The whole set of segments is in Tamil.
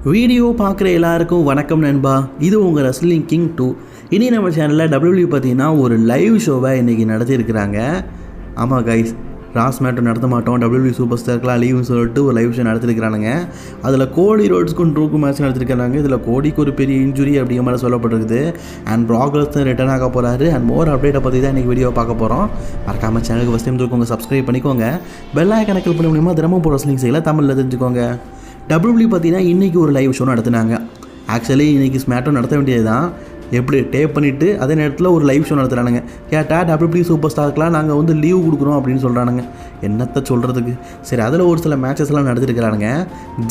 வீடியோ பார்க்குற எல்லாருக்கும் வணக்கம் நண்பா. இது உங்கள் ரெஸ்லிங் கிங் 2. இனி நம்ம சேனலில் WWE பார்த்தீங்கன்னா ஒரு லைவ் ஷோவை இன்றைக்கி நடத்தியிருக்கிறாங்க. ஆமாம் கைஸ், ராஸ் மேட்டும் நடத்த மாட்டோம், WWE சூப்பர் ஸ்டார்க்கெலாம் லீவ்னு சொல்லிட்டு ஒரு லைவ் ஷோ நடத்திருக்கிறானுங்க. அதில் கோடி ரோட்ஸ்க்கும் ட்ரூக்கும் மேட்ச் நடத்திருக்கிறாங்க. இதில் கோடிக்கு ஒரு பெரிய இன்ஜுரி அப்படிங்கிற மாதிரி சொல்லப்பட்டிருக்குது. அண்ட் ப்ராக் லெஸ்னர் ரிட்டர்ன் ஆக போகிறாரு. அண்ட் மோர் அப்டேட்டை பற்றி தான் இன்றைக்கி வீடியோ பார்க்க போகிறோம். மறக்காமல் சேனலுக்கு ஃபஸ்ட் டைம் தூக்கோங்க, சப்ஸ்கிரைப் பண்ணிக்கோங்க, பெல் ஐகானை கிளிக் பண்ண முடியுமா தினமும் போகிற ரெஸ்லிங் செய்யல தமிழில் தெரிஞ்சுக்கோங்க. WWE பார்த்தீங்கன்னா இன்றைக்கி ஒரு லைவ் ஷோ நடத்தினாங்க. ஆக்சுவலி இன்றைக்கி ஸ்மேட்டோ நடத்த வேண்டியது தான், எப்படி டேப் பண்ணிவிட்டு அதே நேரத்தில் ஒரு லைவ் ஷோ நடத்துகிறானுங்க. கேட்டால் WWE சூப்பர் ஸ்டார்க்கெலாம் நாங்கள் லீவ் கொடுக்குறோம் அப்படின்னு சொல்கிறானுங்க. என்னத்தை சொல்கிறதுக்கு. சரி, அதில் ஒரு சில மேட்சஸ்லாம் நடத்திருக்கிறானுங்க.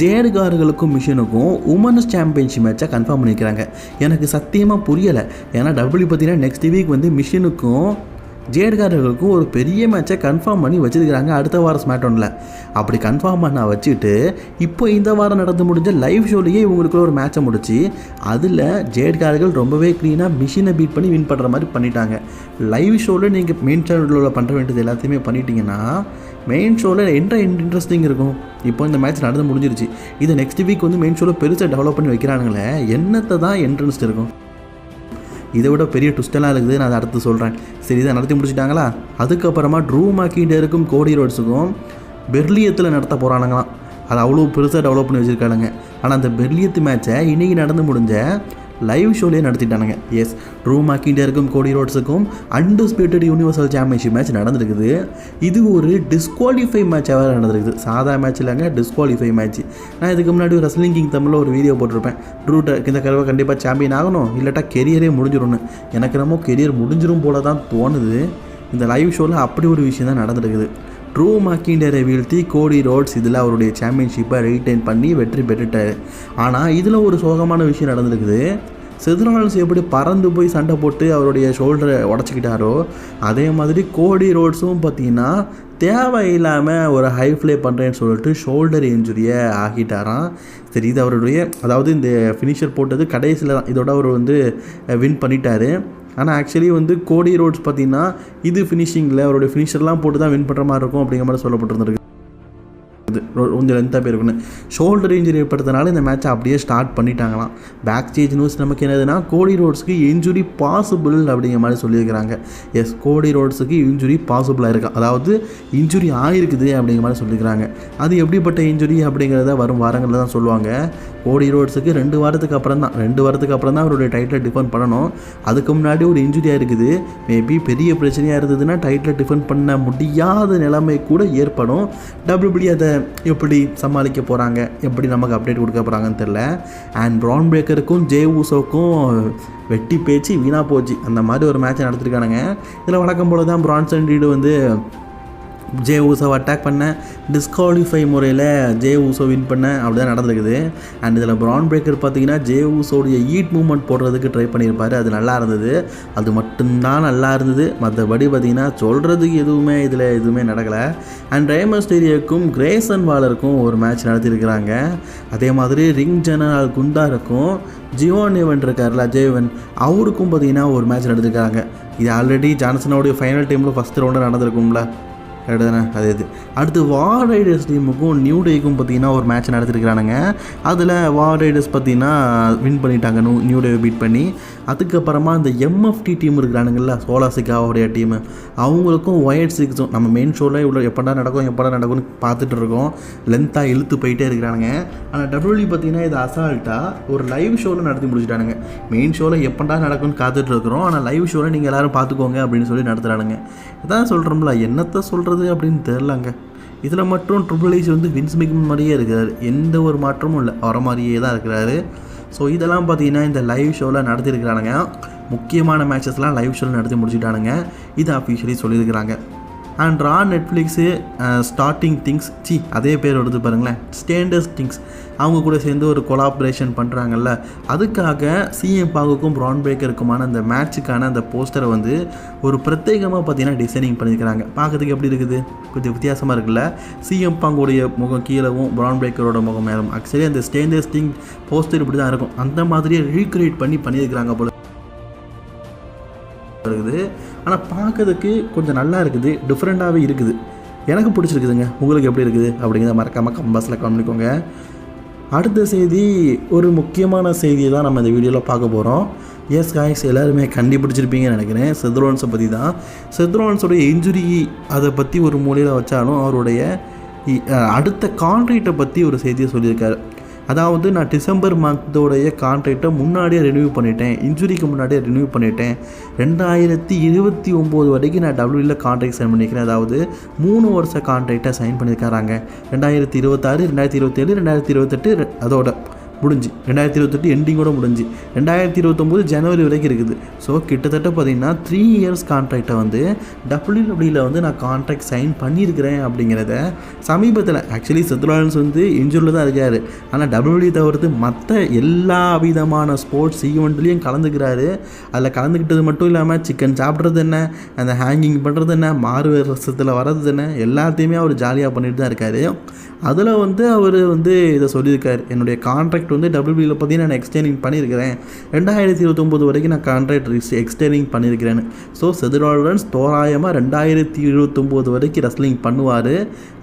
ஜேடுகார்களுக்கும் மிஷினுக்கும் உமன்ஸ் சாம்பியன்ஷிப் மேட்சை கன்ஃபார்ம் பண்ணியிருக்கிறாங்க. எனக்கு சத்தியமாக புரியலை. ஏன்னா WWE பார்த்தீங்கன்னா நெக்ஸ்ட் வீக் மிஷினுக்கும் ஜேடுகாரர்களுக்கும் ஒரு பெரிய மேட்சை கன்ஃபார்ம் பண்ணி வச்சுருக்கிறாங்க அடுத்த வாரம் ஸ்மேக்டவுனில். அப்படி கன்ஃபார்ம் பண்ண வச்சுட்டு இப்போ இந்த வாரம் நடந்து முடிஞ்ச லைவ் ஷோலேயே இவங்களுக்குள்ள ஒரு மேட்சை முடிச்சு அதில் ஜேடுகாரர்கள் ரொம்பவே க்ளீனாக மிஷினை பீட் பண்ணி வின் பண்ணுற மாதிரி பண்ணிட்டாங்க. லைவ் ஷோவில் நீங்கள் மெயின் சேனலில் பண்ணுற வேண்டியது எல்லாத்தையுமே பண்ணிட்டீங்கன்னா மெயின் ஷோவில் என்ன இன்ட்ரெஸ்டிங் இருக்கும். இப்போ இந்த மேட்ச் நடந்து முடிஞ்சிருச்சு. இது நெக்ஸ்ட் வீக் மெயின் ஷோவில் பெருசாக டெவலப் பண்ணி வைக்கிறானுங்களே, என்னத்தை தான் இன்ட்ரெஸ்ட் இருக்கும். இதை விட பெரிய ட்விஸ்டெல்லாம் இருக்குது, நான் அதை அடுத்து சொல்கிறேன். சரி, இதை நடத்தி முடிச்சிட்டாங்களா. அதுக்கப்புறமா ட்ரூ மேக்கிண்டருக்கும் கோடி ரோட்ஸுக்கும் பெர்லியத்தில் நடத்த போகிறானுங்களாம். அது அவ்வளோ பெருசாக டெவலப் பண்ணி வச்சுருக்கானுங்க. ஆனால் அந்த பெர்லியத்து மேட்சை இன்றைக்கி நடந்து முடிஞ்ச லைவ் ஷோலேயே நடத்திட்டானுங்க. எஸ், ட்ரூ மேக்கிண்டருக்கும் கோடி ரோட்ஸுக்கும் அன்டிஸ்பியூட்டட் யூனிவர்சல் சாம்பியன்ஷிப் மேட்ச் நடந்துருக்குது. இது ஒரு டிஸ்குவாலிஃபை மேட்சாக நடந்திருக்குது. சாதா மேட்ச் இல்லைங்க, டிஸ்குவாலிஃபை மேட்ச். நான் இதுக்கு முன்னாடி ரெஸ்லிங் கிங் தமிழில் ஒரு வீடியோ போட்டிருப்பேன். ட்ரூ இந்த கருவை கண்டிப்பாக சாம்பியன் ஆகணும், இல்லாட்டா கெரியரே முடிஞ்சிடும்னு. எனக்கு நம்ம கெரியர் முடிஞ்சிடும் போல தான் தோணுது. இந்த லைவ் ஷோவில் அப்படி ஒரு விஷயம் தான் நடந்துருக்குது. ட்ரூ மேக்கிண்டரை வீழ்த்தி கோடி ரோட்ஸ் இதில் அவருடைய சாம்பியன்ஷிப்பை ரீட்டைன் பண்ணி வெற்றி பெற்றுட்டார். ஆனால் இதில் ஒரு சோகமான விஷயம் நடந்திருக்குது. செத்ரால்ஸ் எப்படி பறந்து போய் சண்டை போட்டு அவருடைய ஷோல்டரை உடச்சிக்கிட்டாரோ அதே மாதிரி கோடி ரோட்ஸும் பார்த்திங்கன்னா தேவையில்லாமல் ஒரு ஹை ஃப்ளை பண்ணுறேன்னு சொல்லிட்டு ஷோல்டர் இன்ஜுரியை ஆகிட்டாராம். சரி, இது அவருடைய அதாவது இந்த ஃபினிஷர் போட்டது கடைசியில் தான், இதோட அவர் வின் பண்ணிட்டார். ஆனால் ஆக்சுவலி கோடி ரோட்ஸ் பார்த்திங்கன்னா இது ஃபினிஷிங்கில் அவருடைய ஃபினிஷர்லாம் போட்டு தான் வின் பண்ணுற மாதிரி இருக்கும் அப்படிங்கிற மாதிரி சொல்லப்பட்டிருந்துருக்கு. கொஞ்சம் லென்த்தாக போயிருக்குன்னு ஷோல்டர் இன்ஜுரி ஏற்படுறதுனால இந்த மேட்சை அப்படியே ஸ்டார்ட் பண்ணிட்டாங்களாம். பேக் ஸ்டேஜ் நியூஸ் நமக்கு என்னதுன்னா கோடி ரோட்ஸுக்கு இன்ஜுரி பாசிபிள் அப்படிங்கிற மாதிரி சொல்லியிருக்கிறாங்க. எஸ், கோடி ரோட்ஸுக்கு இன்ஜுரி பாசிபிளாக இருக்குது, அதாவது இன்ஜுரி ஆகிருக்குது அப்படிங்கிற மாதிரி சொல்லியிருக்கிறாங்க. அது எப்படிப்பட்ட இன்ஜுரி அப்படிங்கிறத வரும் வாரங்களில் தான் சொல்லுவாங்க. கோடி ரோட்ஸுக்கு 2 வாரத்துக்கு அப்புறம் தான் அவருடைய டைட்டில் டிஃபெண்ட் பண்ணணும். அதுக்கு முன்னாடி ஒரு இன்ஜுரியாக இருக்குது. மேபி பெரிய பிரச்சனையாக இருந்ததுன்னா டைட்டில் டிஃபெண்ட் பண்ண முடியாத நிலைமை கூட ஏற்படும். WWE அதை எப்படி சமாளிக்க போகிறாங்க, எப்படி நமக்கு அப்டேட் கொடுக்க போகிறாங்கன்னு தெரில. அண்ட் ப்ரான் பிரேக்கருக்கும் ஜே ஊசோக்கும் வெட்டி பேச்சு வீணாக போச்சு. அந்த மாதிரி ஒரு மேட்சை நடத்திருக்கானுங்க. இதில் வழக்கம் போல தான் பிரான்சன் ரீடு ஜே ஊசோவை அட்டாக் பண்ண டிஸ்குவாலிஃபை முறையில் ஜே ஊசோ வின் பண்ண அப்படி தான் நடந்திருக்குது. அண்ட் இதில் ப்ரான் பிரேக்கர் பார்த்தீங்கன்னா ஜே ஊசோடைய ஈட் மூவ்மெண்ட் போடுறதுக்கு ட்ரை பண்ணியிருப்பார். அது நல்லா இருந்தது, அது மட்டும்தான் நல்லா இருந்தது. மற்றபடி பார்த்திங்கன்னா சொல்கிறதுக்கு எதுவுமே நடக்கலை. அண்ட் ரே மிஸ்டீரியோக்கும் கிரேசன் வாலருக்கும் ஒரு மேட்ச் நடத்தியிருக்கிறாங்க. அதே மாதிரி ரிங் ஜெனரல் குண்டாருக்கும் ஜியோன் ஈவென்ட் இருக்கார்ல ஜேவன், அவருக்கும் பார்த்திங்கன்னா ஒரு மேட்ச் நடத்திருக்காங்க. இது ஆல்ரெடி ஜான்சனோடைய ஃபைனல் டைமில் ஃபஸ்ட் ரவுண்டு நடந்திருக்கும்ல, தானே அது. அடுத்து வார் ரைடர்ஸ் டீமுக்கும் நியூ டேக்கும் பார்த்திங்கன்னா ஒரு மேட்ச் நடத்திருக்கிறானுங்க. அதில் வார் ரைடர்ஸ் பார்த்திங்கன்னா வின் பண்ணிட்டாங்க, நியூ டே பீட் பண்ணி. அதுக்கப்புறமா இந்த MFT டீம் இருக்கிறானுங்கள, சோலாசிக்காவுடைய டீமு, அவங்களுக்கும் ஒயட் சிக்ஸும் நம்ம மெயின் ஷோவில் இவ்வளோ எப்படா நடக்கும்னு பார்த்துட்டு இருக்கோம். லென்த்தாக இழுத்து போயிட்டே இருக்கிறானுங்க. ஆனால் WWE பார்த்திங்கன்னா இது அசால்ட்டாக ஒரு லைவ் ஷோவில் நடத்தி முடிச்சுட்டானுங்க. மெயின் ஷோவில் எப்படா நடக்கும்னு காத்துட்டு இருக்கிறோம், ஆனால் லைவ் ஷோவில் நீங்கள் எல்லோரும் பார்த்துக்கோங்க அப்படின்னு சொல்லி நடத்துகிறானுங்க. இதான் சொல்கிறோம்ல, என்னத்தை சொல்கிறது அப்படின்னு தெரிலங்க. இதில் மட்டும் ட்ரிபிள் H வின்ஸ் மெக்மன் மாதிரியே இருக்கிறாரு, எந்த ஒரு மாற்றமும் இல்லை, வர மாதிரியே தான் இருக்கிறாரு. ஸோ இதெல்லாம் பார்த்தீங்கன்னா இந்த லைவ் ஷோவில் நடத்திருக்கிறானுங்க. முக்கியமான மேட்சஸ்லாம் லைவ் ஷோவில் நடத்தி முடிச்சுட்டானுங்க. இது அஃபிஷியலி சொல்லியிருக்கிறாங்க. அண்ட் நெட்ஃப்ளிக்ஸு ஸ்டார்டிங் திங்ஸ் அதே பேர் வருது பாருங்களேன், ஸ்டேண்டர்ஸ் திங்ஸ், அவங்க கூட சேர்ந்து ஒரு கொலாபரேஷன் பண்ணுறாங்கல்ல. அதுக்காக CM பாங்குக்கும் ப்ரான் பிரேக்கருக்குமான அந்த மேட்சுக்கான அந்த போஸ்டரை ஒரு பிரத்யேகமாக பார்த்தீங்கன்னா டிசைனிங் பண்ணியிருக்கிறாங்க. பார்க்கறதுக்கு எப்படி இருக்குது, கொஞ்சம் வித்தியாசமாக இருக்குல்ல. CM பாங்குடைய முகம் கீழவும் ப்ரான் பிரேக்கரோட முகம் மேலும். ஆக்சுவலி அந்த ஸ்டேண்டர்ஸ் திங் போஸ்டர் இப்படி தான் இருக்கும், அந்த மாதிரியே ரீக்ரியேட் பண்ணியிருக்கிறாங்க போல இருக்குது. ஆனால் பார்க்கறதுக்கு கொஞ்சம் நல்லா இருக்குது, டிஃப்ரெண்ட்டாகவே இருக்குது. எனக்கு பிடிச்சிருக்குதுங்க. உங்களுக்கு எப்படி இருக்குது அப்படிங்கிறத மறக்காமல் கம்பாஸில் கவனிக்கோங்க. அடுத்த செய்தி ஒரு முக்கியமான செய்தியை தான் நம்ம இந்த வீடியோவில் பார்க்க போகிறோம். எஸ் காய்ஸ், எல்லாருமே கண்டுபிடிச்சிருப்பீங்கன்னு நினைக்கிறேன். செத் ரோலன்ஸை பற்றி தான். செத் ரோலன்ஸோடைய இன்ஜுரி அதை பற்றி ஒரு மூலையில் வச்சாலும் அவருடைய அடுத்த கான்ட்ராக்டை பற்றி ஒரு செய்தியை சொல்லியிருக்காரு. அதாவது நான் டிசம்பர் மந்தோடைய கான்ட்ராக்டை முன்னாடியே ரினியூ பண்ணிட்டேன், இன்ஜுரிக்கு முன்னாடியே ரினியூ பண்ணிட்டேன். 2029 வரைக்கும் நான் டபிள்யூவில் கான்ட்ராக்ட் சைன் பண்ணிக்கிறேன். அதாவது 3 வருஷ கான்ட்ராக்டை சைன் பண்ணியிருக்காங்க. 2026, 2027, 2028 அதோட முடிஞ்சு 2028 எண்டிங்கோட முடிஞ்சு 2029 ஜனவரி வரைக்கும் இருக்குது. ஸோ கிட்டத்தட்ட பார்த்திங்கன்னா 3 இயர்ஸ் கான்ட்ராக்டை வந்து டபிள்யூடபிள்யூவில் வந்து நான் கான்ட்ராக்ட் சைன் பண்ணியிருக்கிறேன் அப்படிங்கிறத சமீபத்தில் ஆக்சுவலி செத் ரோலன்ஸ் வந்து இன்ஜூரியில் தான் இருக்கார். ஆனால் டபிள்யூடபிள்யூ தவிர்த்து மற்ற எல்லா விதமான ஸ்போர்ட்ஸ் ஈவெண்ட்லேயும் கலந்துக்கிறாரு. அதில் கலந்துக்கிட்டது மட்டும் இல்லாமல் சிக்கன் சாப்பிட்றது என்ன, அந்த ஹேங்கிங் பண்ணுறது என்ன, மாறு வருஷத்தில் வர்றது என்ன, எல்லாத்தையுமே அவர் ஜாலியாக பண்ணிட்டு தான் இருக்கார். அதில் வந்து அவர் வந்து இதை சொல்லியிருக்கார், என்னுடைய கான்ட்ராக்ட் வந்து டபிள்யூபியில் பார்த்தீங்கன்னா நான் எக்ஸ்டெண்டிங் பண்ணியிருக்கிறேன், 2029 வரைக்கும் நான் கான்ட்ராக்ட் எக்ஸ்டெண்டிங் பண்ணியிருக்கிறேன்னு. ஸோ செத் ரோலன்ஸ் தோராயமாக 2029 வரைக்கும் ரெஸ்லிங் பண்ணுவார்.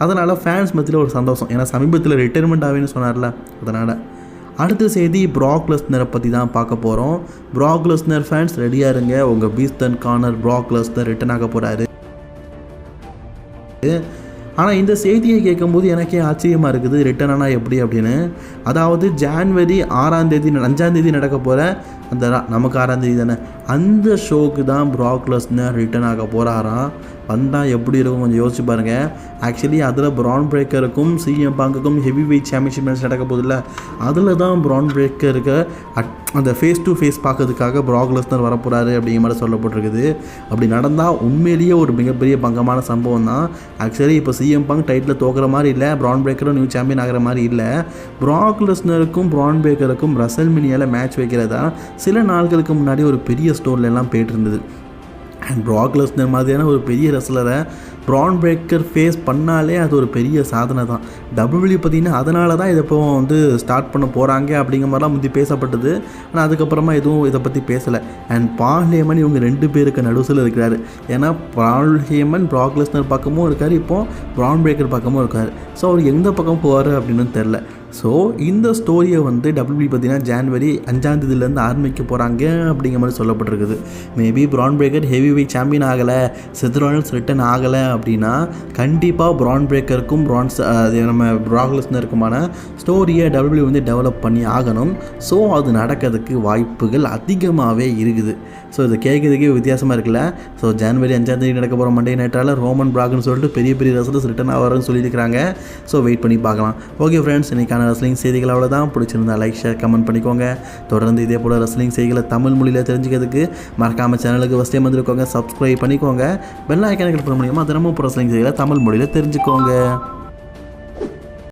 அதனால் ஃபேன்ஸ் மத்தியில் ஒரு சந்தோஷம், ஏன்னா சமீபத்தில் ரிட்டைர்மெண்ட் ஆகுன்னு சொன்னார்ல, அதனால். அடுத்த செய்தி ப்ராக் லெஸ்னரை பற்றி தான் பார்க்க போகிறோம். ப்ராக் லெஸ்னர் ஃபேன்ஸ் ரெடியாக இருங்க, உங்கள் பீஸ்டன் கார்னர் ப்ராக் லெஸ்னர் ரிட்டர்ன் ஆக போகிறாரு. ஆனால் இந்த செய்தியை கேட்கும்போது எனக்கே ஆச்சரியமாக இருக்குது, ரிட்டர்ன் ஆனால் எப்படி அப்படின்னு. அதாவது ஜான்வரி 6ஆம் தேதி 5ஆம் தேதி நடக்க போகிற அந்த நமக்கு 6ஆம் தேதி தானே, அந்த ஷோக்கு தான் ப்ராக் லெஸ்னர் ரிட்டர்ன் ஆக போகிறாராம். வந்தால் எப்படி இருக்கும் கொஞ்சம் யோசிச்சு பாருங்கள். ஆக்சுவலி அதில் பிரான் பிரேக்கருக்கும் சிஎம் பங்குக்கும் ஹெவி வெயிட் சாம்பியன்ஷிப் மேட்ச் நடக்க போதில்ல, அதில் தான் பிரான் பிரேக்கருக்கு அந்த ஃபேஸ் டு ஃபேஸ் பார்க்கறதுக்காக ப்ராக் லெஸ்னர் வரப்போகிறாரு அப்படிங்கிற மாதிரி சொல்லப்பட்டிருக்குது. அப்படி நடந்தால் உண்மையிலேயே ஒரு மிகப்பெரிய பங்கமான சம்பவம் தான். ஆக்சுவலி இப்போ சிஎம் பங்க் டைட்டில் தோக்குற மாதிரி இல்லை, பிரான் பிரேக்கரும் நியூ சாம்பியன் ஆகிற மாதிரி இல்லை. ப்ராக் லெஸ்னருக்கும் பிரான் பிரேக்கருக்கும் ரசல்மேனியாவில் மேட்ச் வைக்கிறதா சில நாட்களுக்கு முன்னாடி ஒரு பெரிய ஸ்டோர்லாம் போயிட்டு இருந்தது. அண்ட் ப்ராக் லெஸ்னர் மாதிரியான ஒரு பெரிய ரெஸ்லரை பிரான் பிரேக்கர் ஃபேஸ் பண்ணாலே அது ஒரு பெரிய சாதனை தான். டபிள்யூடபிள்யூ பார்த்திங்கன்னா அதனால தான் இதை இப்போ வந்து ஸ்டார்ட் பண்ண போகிறாங்க அப்படிங்கிற மாதிரிலாம் முந்தி பேசப்பட்டது. ஆனால் அதுக்கப்புறமா எதுவும் இதை பற்றி பேசலை. அண்ட் பால் ஹேமன் இவங்க 2 பேருக்கு நடுவில் இருக்கிறாரு. ஏன்னா பால் ஹேமன் ப்ராக் லெஸ்னர் பக்கமும் இருக்கார், இப்போது பிரான் பிரேக்கர் பக்கமும் இருக்கார். ஸோ அவர் எந்த பக்கம் போவார் அப்படின்னு தெரில. ஸோ இந்த ஸ்டோரியை வந்து டபிள்யூபி பார்த்திங்கன்னா ஜான்வரி 5ஆம் தேதியிலேருந்து ஆரம்பிக்க போகிறாங்க அப்படிங்கிற மாதிரி சொல்லப்பட்டிருக்குது. மேபி பிரான் பிரேக்கர் ஹெவி வெயிட் சாம்பியன் ஆகலை, செத் ரோலன்ஸ் ரிட்டன் ஆகலை அப்படின்னா கண்டிப்பாக பிரான் பிரேக்கருக்கும் நம்ம ப்ராக் லெஸ்னருக்குமான ஸ்டோரியை டபிள்யூபி வந்து டெவலப் பண்ணி ஆகணும். ஸோ அது நடக்கிறதுக்கு வாய்ப்புகள் அதிகமாகவே இருக்குது. ஸோ இது கேட்குறதுக்கே வித்தியாசமாக இருக்குல்ல. ஸோ ஜான்வரி 5ஆம் தேதி நடக்க போகிற மண்டே நைட்டால் ரோமன் பிராக்னு சொல்லிட்டு பெரிய பெரிய ரெஸ்லர்ஸ் ரிட்டன் ஆகிறாருன்னு சொல்லியிருக்கிறாங்க. ஸோ வெயிட் பண்ணி பார்க்கலாம். ஓகே ஃப்ரெண்ட்ஸ், இன்றைக்கான ரெஸ்லிங் செய்திகள் அவ்வளோதான். பிடிச்சிருந்தா லைக், ஷேர், கமெண்ட் பண்ணிக்கோங்க. தொடர்ந்து இதே போல் ரெஸ்லிங் செய்திகளை தமிழ் மொழியில் தெரிஞ்சுக்கிறதுக்கு மறக்காமல் சேனலுக்கு ஃபஸ்ட் டைம் வந்துருக்கோங்க, சப்ஸ்கிரைப் பண்ணிக்கோங்க. பெல் ஐக்கானை கிளிக் பண்ண முடியுமா, தினமும் ரெஸ்லிங் செய்திகளை தமிழ் மொழியில் தெரிஞ்சுக்கோங்க.